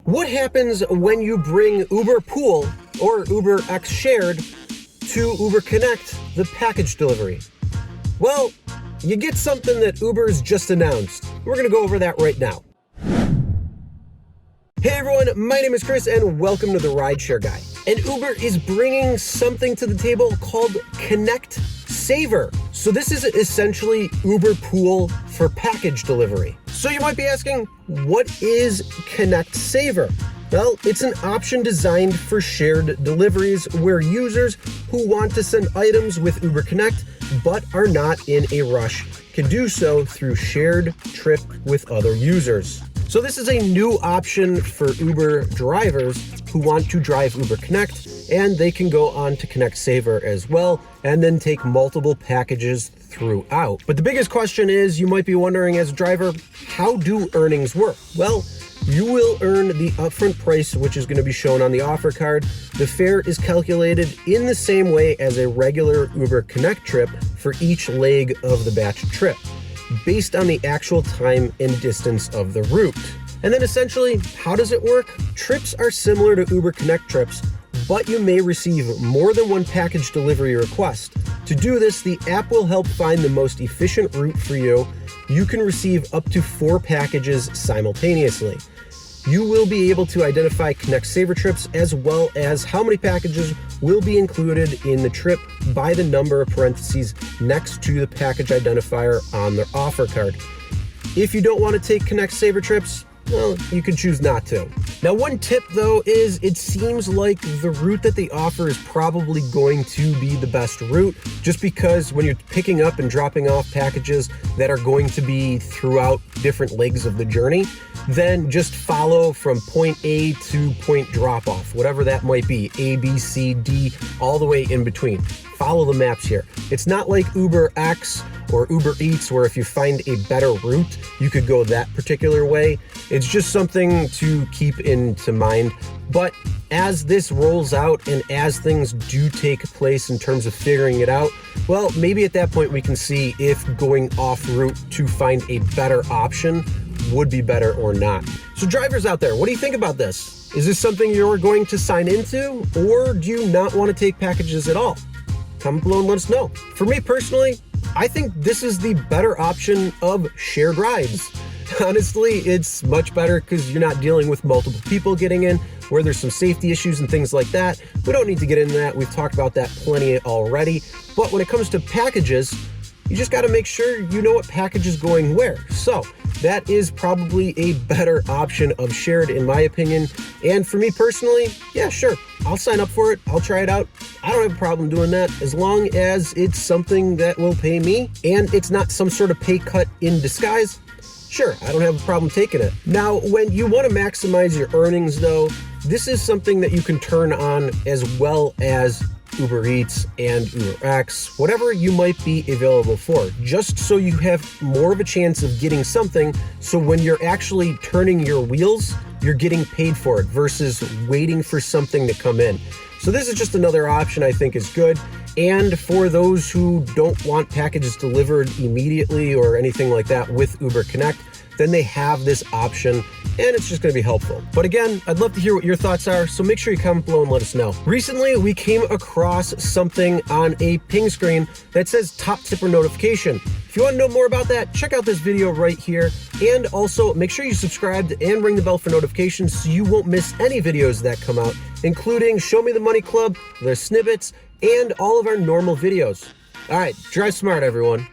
What happens when you bring UberPOOL or UberX Shared to Uber Connect, the package delivery? Well, you get something that Uber's just announced. We're going to go over that right now. Hey everyone, my name is Chris and welcome to the RideShare Guy. And Uber is bringing something to the table called Connect Saver. So this is essentially UberPOOL for package delivery. So you might be asking, what is Connect Saver? Well, it's an option designed for shared deliveries where users who want to send items with Uber Connect but are not in a rush can do so through shared trip with other users. So this is a new option for Uber drivers who want to drive Uber Connect, and they can go on to Connect Saver as well and then take multiple packages throughout. But the biggest question is, you might be wondering as a driver, how do earnings work? Well, you will earn the upfront price, which is going to be shown on the offer card. The fare is calculated in the same way as a regular Uber Connect trip for each leg of the batch trip, based on the actual time and distance of the route. And then essentially, how does it work? Trips are similar to Uber Connect trips, but you may receive more than one package delivery request. To do this, the app will help find the most efficient route for you. You can receive up to 4 packages simultaneously. You will be able to identify Connect Saver trips as well as how many packages will be included in the trip by the number of parentheses next to the package identifier on their offer card. If you don't want to take Connect Saver trips, well, you can choose not to. Now, one tip though is it seems like the route that they offer is probably going to be the best route, just because when you're picking up and dropping off packages that are going to be throughout different legs of the journey, then just follow from point A to point drop off, whatever that might be, A, B, C, D, all the way in between. Follow the maps here. It's not like UberX or Uber Eats where if you find a better route, you could go that particular way. It's just something to keep into mind. But as this rolls out and as things do take place in terms of figuring it out, well, maybe at that point we can see if going off route to find a better option would be better or not. So drivers out there, what do you think about this? Is this something you're going to sign into, or do you not want to take packages at all? Comment below and let us know. For me personally, I think this is the better option of shared rides. Honestly, it's much better because you're not dealing with multiple people getting in, where there's some safety issues and things like that. We don't need to get into that. We've talked about that plenty already. But when it comes to packages, you just got to make sure you know what package is going where. So that is probably a better option of shared, in my opinion. And for me personally, yeah, sure, I'll sign up for it. I'll try it out. I don't have a problem doing that as long as it's something that will pay me and it's not some sort of pay cut in disguise. Sure, I don't have a problem taking it. Now, when you want to maximize your earnings though, this is something that you can turn on as well as Uber Eats and UberX, whatever you might be available for, just so you have more of a chance of getting something. So when you're actually turning your wheels, you're getting paid for it versus waiting for something to come in. So this is just another option I think is good. And for those who don't want packages delivered immediately or anything like that with Uber Connect, then they have this option and it's just going to be helpful. But again, I'd love to hear what your thoughts are, so make sure you comment below and let us know. Recently, we came across something on a ping screen that says top tipper notification. If you want to know more about that, check out this video right here. And also make sure you subscribe and ring the bell for notifications so you won't miss any videos that come out, including Show Me the Money Club, the snippets, and all of our normal videos. All right, drive smart, everyone.